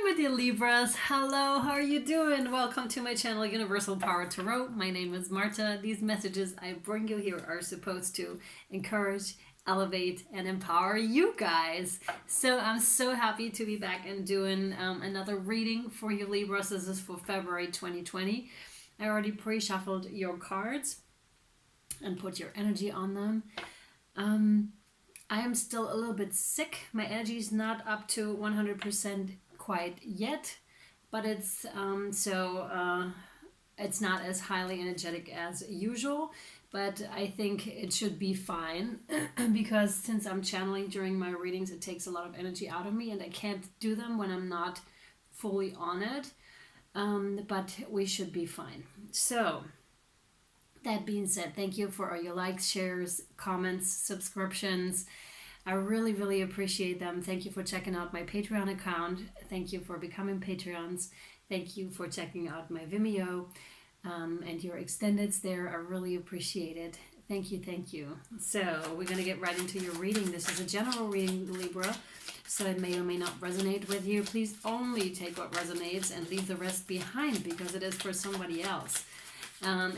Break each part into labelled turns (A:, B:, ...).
A: with you, Libras. Hello, how are you doing? Welcome to my channel, Universal Power Tarot. My name is Marthe. These messages I bring you here are supposed to encourage, elevate, and empower you guys. So I'm so happy to be back and doing another reading for you, Libras. This is for February 2020. I already pre-shuffled your cards and put your energy on them. I am still a little bit sick. My energy is not up to 100% quite yet, but it's it's not as highly energetic as usual, but I think it should be fine because since I'm channeling during my readings, it takes a lot of energy out of me and I can't do them when I'm not fully on it, but we should be fine. So that being said, thank you for all your likes, shares, comments, subscriptions. I really, really appreciate them. Thank you for checking out my Patreon account. Thank you for becoming Patreons. Thank you for checking out my Vimeo and your extendeds there. I really appreciate it. Thank you, thank you. So we're going to get right into your reading. This is a general reading, Libra, so it may or may not resonate with you. Please only take what resonates and leave the rest behind because it is for somebody else.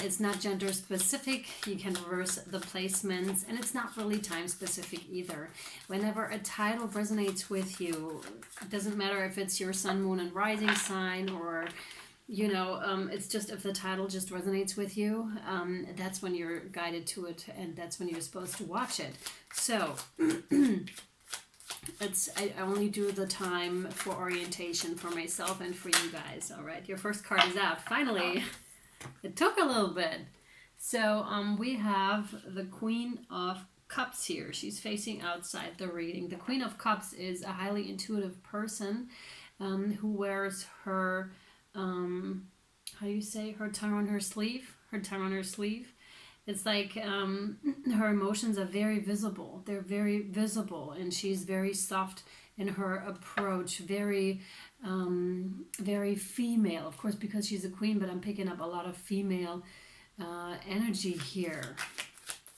A: It's not gender specific. You can reverse the placements, and it's not really time specific either. Whenever a title resonates with you, it doesn't matter if it's your sun, moon, and rising sign, or it's just if the title just resonates with you, that's when you're guided to it, and that's when you're supposed to watch it. So I only do the time for orientation for myself and for you guys. All right, your first card is out finally. It took a little bit. So we have the Queen of Cups here. She's facing outside the reading. The Queen of Cups is a highly intuitive person who wears her, how do you say, her tongue on her sleeve? Her tongue on her sleeve. It's like her emotions are very visible. They're very visible, and she's very soft in her approach, very female, of course, because she's a queen, but I'm picking up a lot of female energy here.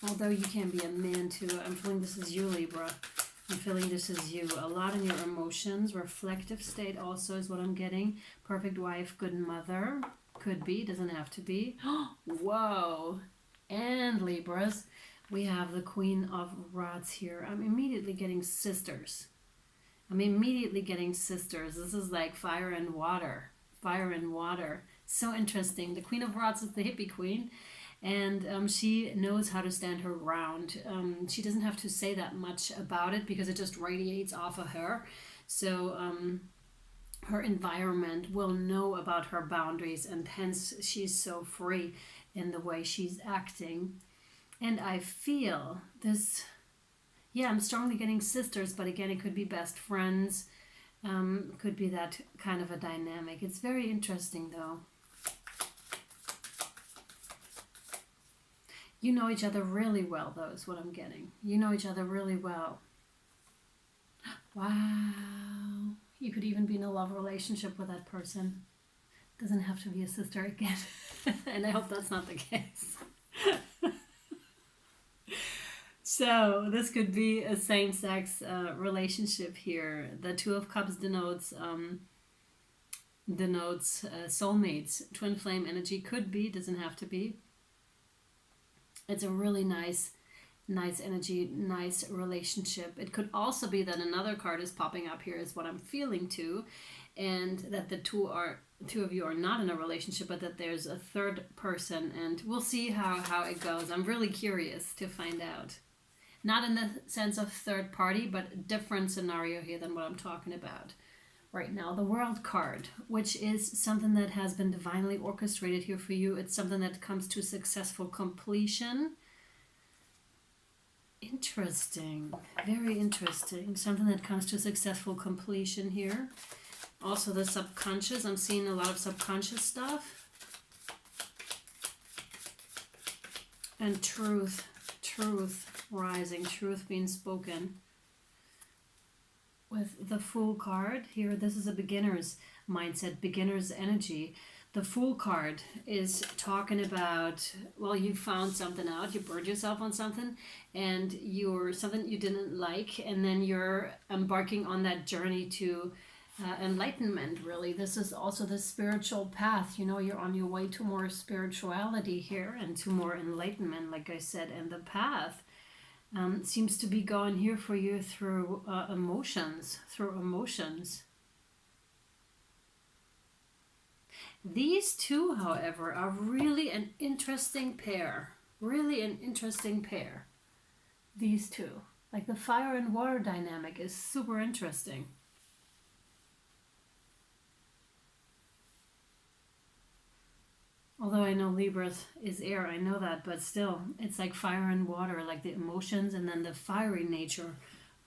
A: Although you can be a man too. I'm feeling this is you, Libra. I'm feeling this is you. A lot in your emotions. Reflective state also is what I'm getting. Perfect wife, good mother. Could be, doesn't have to be. Whoa. And Libras, we have the Queen of Rods here. I'm immediately getting sisters. This is like fire and water. Fire and water. So interesting. The Queen of Rods is the hippie queen. And she knows how to stand her ground. She doesn't have to say that much about it because it just radiates off of her. So her environment will know about her boundaries, and hence she's so free in the way she's acting. And I feel this... Yeah, I'm strongly getting sisters, but again, it could be best friends. Could be that kind of a dynamic. It's very interesting, though. You know each other really well, though, is what I'm getting. You know each other really well. Wow. You could even be in a love relationship with that person. Doesn't have to be a sister again. And I hope that's not the case. So this could be a same-sex relationship here. The Two of Cups denotes soulmates. Twin flame energy could be, doesn't have to be. It's a really nice energy, nice relationship. It could also be that another card is popping up here is what I'm feeling too, and that the two of you are not in a relationship, but that there's a third person, and we'll see how it goes. I'm really curious to find out. Not in the sense of third party, but a different scenario here than what I'm talking about right now. The World card, which is something that has been divinely orchestrated here for you. It's something that comes to successful completion. Interesting. Very interesting. Something that comes to successful completion here. Also the subconscious. I'm seeing a lot of subconscious stuff. And truth rising, truth being spoken. With the Fool card here, this is a beginner's mindset, beginner's energy. The Fool card is talking about, well, you found something out, you burned yourself on something, and you're something you didn't like, and then you're embarking on that journey to enlightenment, really. This is also the spiritual path. You know, you're on your way to more spirituality here and to more enlightenment, like I said. And the path seems to be going here for you through emotions, These two, however, are really an interesting pair. These two. Like the fire and water dynamic is super interesting. Although I know Libra is air, I know that, but still, it's like fire and water, like the emotions and then the fiery nature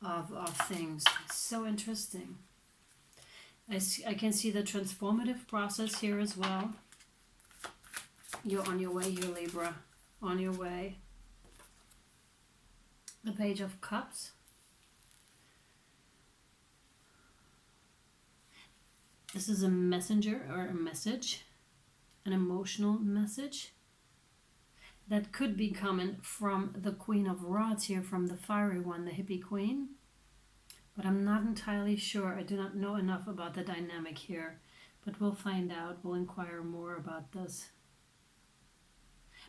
A: of things. It's so interesting. I can see the transformative process here as well. You're on your way here, Libra. On your way. The Page of Cups. This is a messenger or a message. An emotional message that could be coming from the Queen of Rods here, from the fiery one, the hippie queen. But I'm not entirely sure. I do not know enough about the dynamic here. But we'll find out. We'll inquire more about this.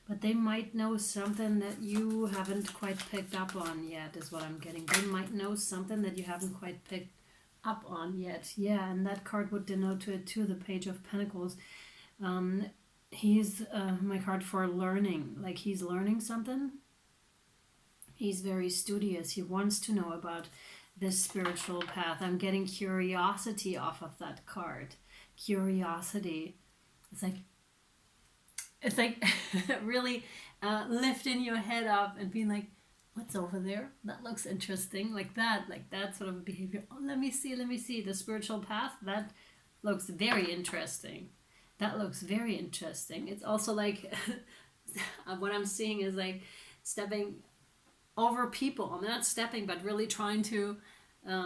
A: But they might know something that you haven't quite picked up on yet, is what I'm getting. They might know something that you haven't quite picked up on yet. Yeah, and that card would denote to it too, the Page of Pentacles. He's my card for learning. Like he's learning something. He's very studious. He wants to know about this spiritual path. I'm getting curiosity off of that card. Curiosity. It's like really lifting your head up and being like, what's over there? That looks interesting. Like that sort of behavior. Oh, let me see. The spiritual path, that looks very interesting. It's also like, what I'm seeing is like stepping over people. I'm not stepping, but really trying to,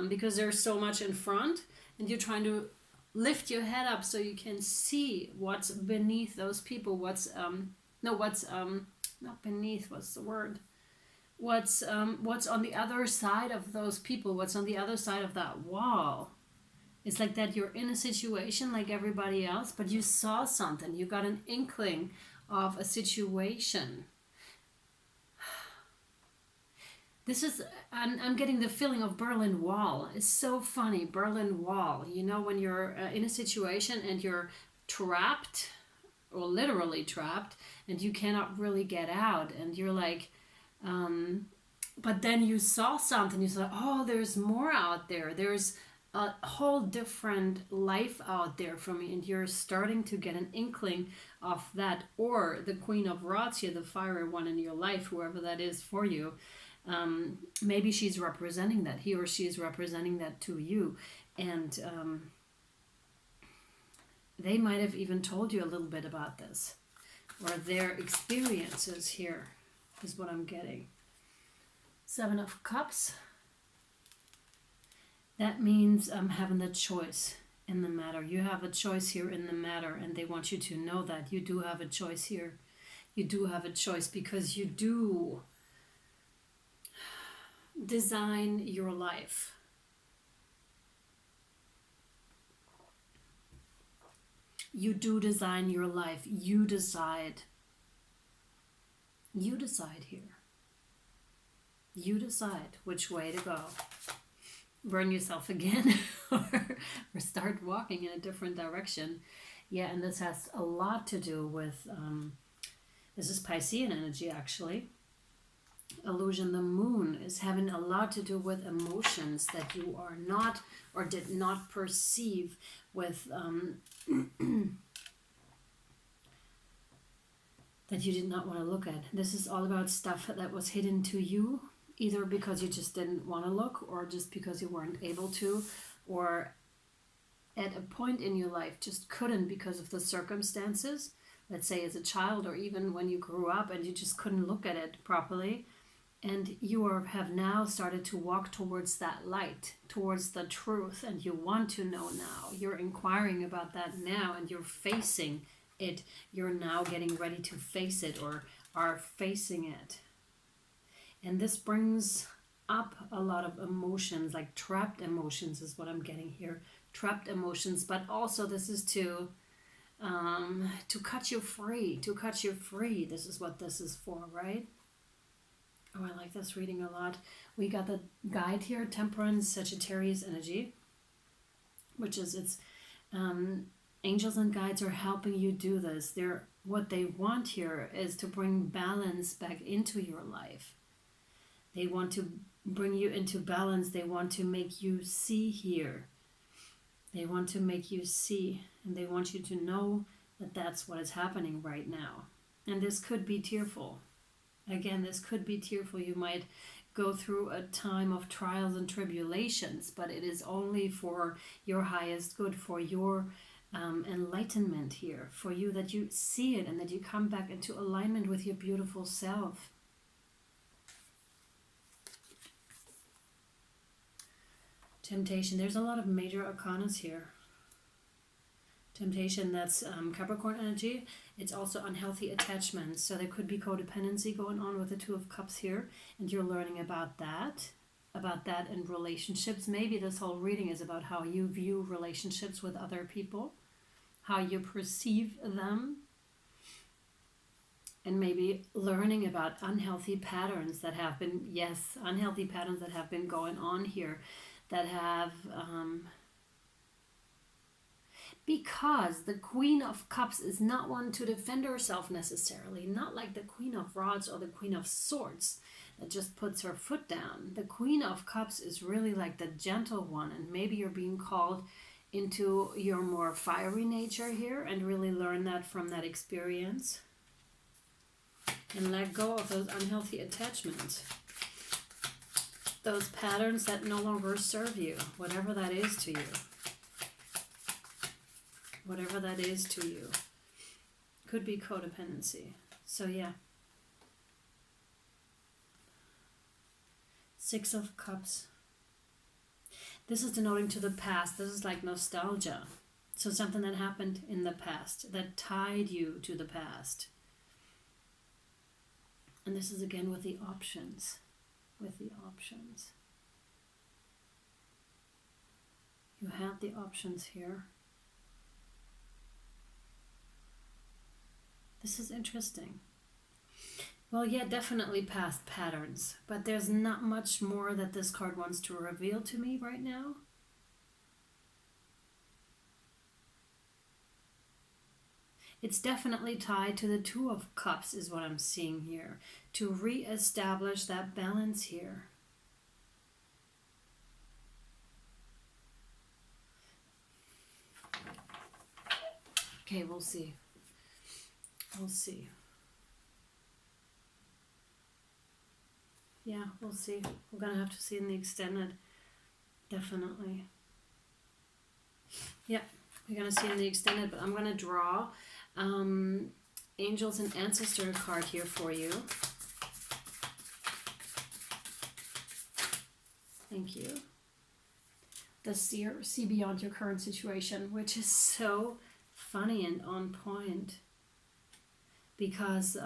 A: because there's so much in front, and you're trying to lift your head up so you can see what's beneath those people. Not beneath, what's the word? What's on the other side of those people? What's on the other side of that wall? It's like that you're in a situation like everybody else, but you saw something. You got an inkling of a situation. This is, I'm getting the feeling of Berlin Wall. It's so funny, Berlin Wall. You know, when you're in a situation and you're trapped, or literally trapped, and you cannot really get out, and you're like, but then you saw something. You said, oh, there's more out there. There's a whole different life out there for me, and you're starting to get an inkling of that. Or the Queen of Rods here, the fiery one in your life, whoever that is for you, maybe she's representing that. He or she is representing that to you, and they might have even told you a little bit about this, or their experiences here is what I'm getting. Seven of Cups. That means having the choice in the matter. You have a choice here in the matter, and they want you to know that you do have a choice here. You do have a choice because you do design your life. You do design your life. You decide. You decide here. You decide which way to go. Burn yourself again or start walking in a different direction. Yeah, and this has a lot to do with, this is Piscean energy actually. Illusion, the moon, is having a lot to do with emotions that you are not or did not perceive with, that you did not want to look at. This is all about stuff that was hidden to you, either because you just didn't want to look, or just because you weren't able to, or at a point in your life just couldn't because of the circumstances, let's say as a child, or even when you grew up and you just couldn't look at it properly, and you have now started to walk towards that light, towards the truth, and you want to know now. You're inquiring about that now, and you're facing it. You're now getting ready to face it, or are facing it. And this brings up a lot of emotions, like trapped emotions is what I'm getting here. Trapped emotions, but also this is to cut you free, to cut you free. This is what this is for, right? Oh, I like this reading a lot. We got the guide here, Temperance, Sagittarius energy, which is angels and guides are helping you do this. What they want here is to bring balance back into your life. They want to bring you into balance. They want to make you see here. They want to make you see, and they want you to know that that's what is happening right now. And this could be tearful. Again, this could be tearful. You might go through a time of trials and tribulations, but it is only for your highest good, for your enlightenment here, for you, that you see it and that you come back into alignment with your beautiful self. Temptation. There's a lot of major arcanas here. Temptation, that's Capricorn energy. It's also unhealthy attachments. So there could be codependency going on with the Two of Cups here. And you're learning about that in relationships. Maybe this whole reading is about how you view relationships with other people, how you perceive them. And maybe learning about unhealthy patterns that have been, unhealthy patterns that have been going on here. That have, because the Queen of Cups is not one to defend herself necessarily, not like the Queen of Rods or the Queen of Swords that just puts her foot down. The Queen of Cups is really like the gentle one, and maybe you're being called into your more fiery nature here and really learn that from that experience and let go of those unhealthy attachments. Those patterns that no longer serve you, whatever that is to you. Whatever that is to you. Could be codependency. So yeah. Six of Cups. This is denoting to the past. This is like nostalgia. So something that happened in the past that tied you to the past. And this is again with the options. You have the options here. This is interesting. Well, yeah, definitely past patterns, but there's not much more that this card wants to reveal to me right now. It's definitely tied to the Two of Cups is what I'm seeing here. To re-establish that balance here. Okay, we'll see. We'll see. Yeah, we'll see. We're going to have to see in the extended. Definitely. Yeah, we're going to see in the extended, but I'm going to draw Angels and Ancestor card here for you. Thank you. The Seer, see beyond your current situation, which is so funny and on point. Because,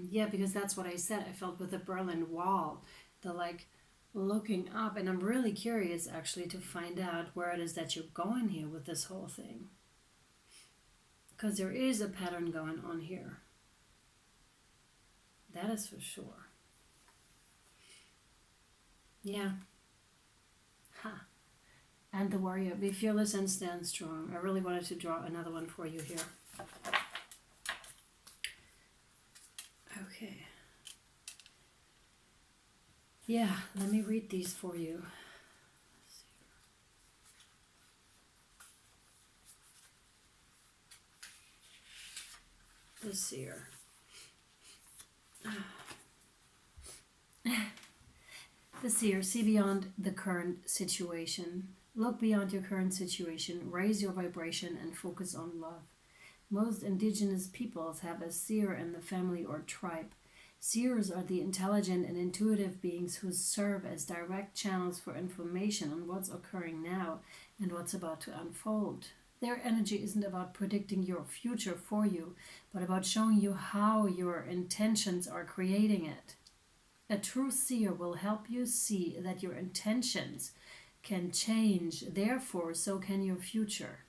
A: because that's what I said. I felt with the Berlin Wall, the like looking up. And I'm really curious actually to find out where it is that you're going here with this whole thing. Because there is a pattern going on here. That is for sure. Yeah. Ha. And the Warrior. Be fearless and stand strong. I really wanted to draw another one for you here. Okay. Yeah, let me read these for you. The Seer. The Seer, see beyond the current situation. Look beyond your current situation, raise your vibration, and focus on love. Most indigenous peoples have a seer in the family or tribe. Seers are the intelligent and intuitive beings who serve as direct channels for information on what's occurring now and what's about to unfold. Their energy isn't about predicting your future for you, but about showing you how your intentions are creating it. A true seer will help you see that your intentions can change, therefore, so can your future.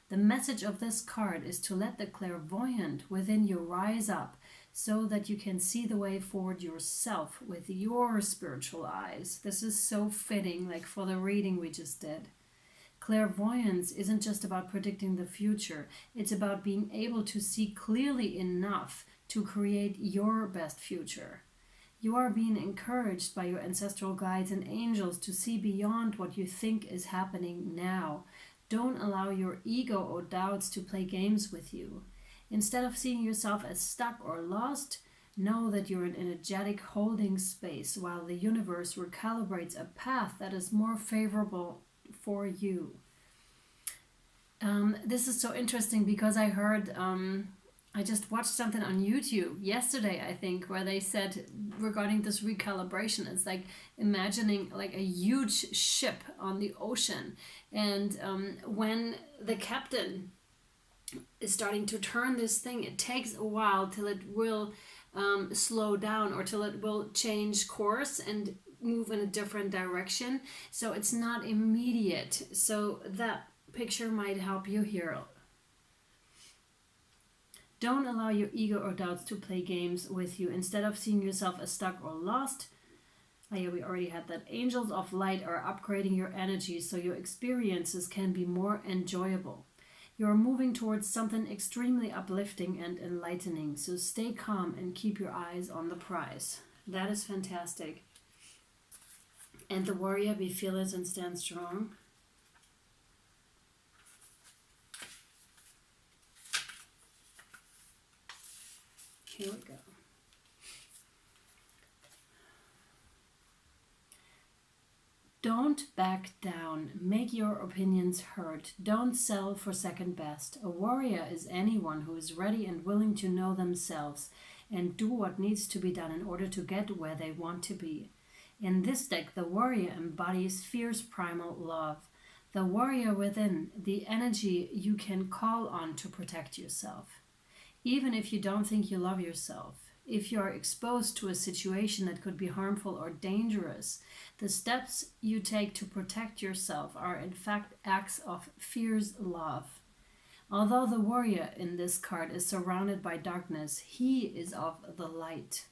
A: The message of this card is to let the clairvoyant within you rise up so that you can see the way forward yourself with your spiritual eyes. This is so fitting, like for the reading we just did. Clairvoyance isn't just about predicting the future, it's about being able to see clearly enough to create your best future. You are being encouraged by your ancestral guides and angels to see beyond what you think is happening now. Don't allow your ego or doubts to play games with you. Instead of seeing yourself as stuck or lost, know that you're in an energetic holding space while the universe recalibrates a path that is more favorable for you. This is so interesting because I heard, I just watched something on YouTube yesterday, I think, where they said regarding this recalibration, it's like imagining like a huge ship on the ocean. And when the captain is starting to turn this thing, it takes a while till it will slow down or till it will change course and move in a different direction. So it's not immediate. So that picture might help you here. Don't allow your ego or doubts to play games with you. Instead of seeing yourself as stuck or lost, we already had that. Angels of light are upgrading your energy so your experiences can be more enjoyable. You're moving towards something extremely uplifting and enlightening. So stay calm and keep your eyes on the prize. That is fantastic. And the warrior, be fearless and stand strong. Here we go. Don't back down. Make your opinions heard. Don't sell for second best. A warrior is anyone who is ready and willing to know themselves and do what needs to be done in order to get where they want to be. In this deck, the warrior embodies fierce primal love. The warrior within, the energy you can call on to protect yourself. Even if you don't think you love yourself, if you are exposed to a situation that could be harmful or dangerous, the steps you take to protect yourself are in fact acts of fierce love. Although the warrior in this card is surrounded by darkness, he is of the light.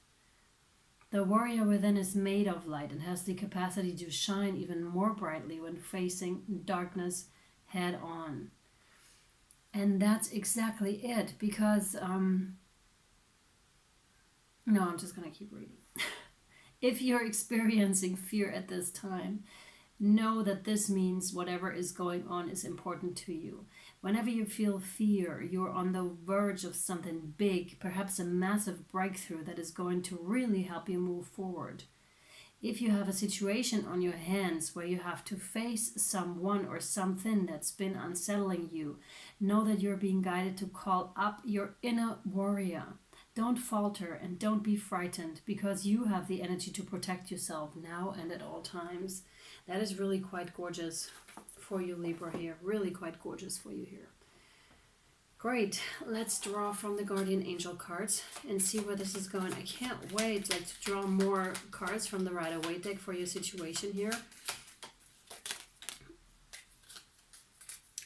A: The warrior within is made of light and has the capacity to shine even more brightly when facing darkness head on. And that's exactly it, because, no, I'm just going to keep reading. If you're experiencing fear at this time, know that this means whatever is going on is important to you. Whenever you feel fear, you're on the verge of something big, perhaps a massive breakthrough that is going to really help you move forward. If you have a situation on your hands where you have to face someone or something that's been unsettling you, know that you're being guided to call up your inner warrior. Don't falter and don't be frightened, because you have the energy to protect yourself now and at all times. That is really quite gorgeous for you, Libra, here. Really quite gorgeous for you here. Great. Let's draw from the Guardian Angel cards and see where this is going. I can't wait to draw more cards from the Rider-Waite deck for your situation here.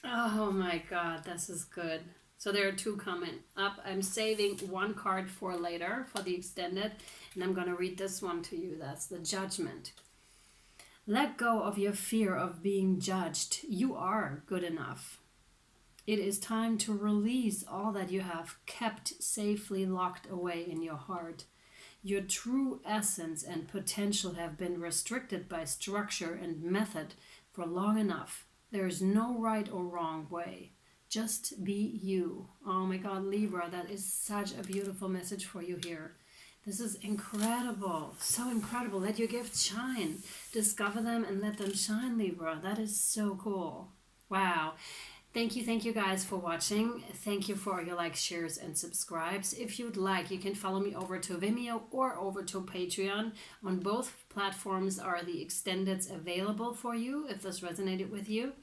A: Oh my God, this is good. So there are two coming up. I'm saving one card for later, for the extended, and I'm going to read this one to you. That's the Judgment. Let go of your fear of being judged. You are good enough. It is time to release all that you have kept safely locked away in your heart. Your true essence and potential have been restricted by structure and method for long enough. There is no right or wrong way. Just be you. Oh my God, Libra, that is such a beautiful message for you here. This is incredible. So incredible. Let your gifts shine. Discover them and let them shine, Libra. That is so cool. Wow. Thank you guys for watching. Thank you for your likes, shares, and subscribes. If you'd like, you can follow me over to Vimeo or over to Patreon. On both platforms are the extendeds available for you if this resonated with you.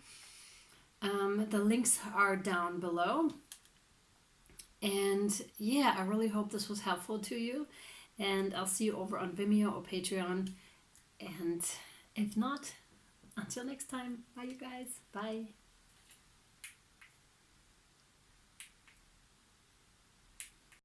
A: The links are down below. And yeah, I really hope this was helpful to you. And I'll see you over on Vimeo or Patreon. And if not, until next time. Bye, you guys. Bye.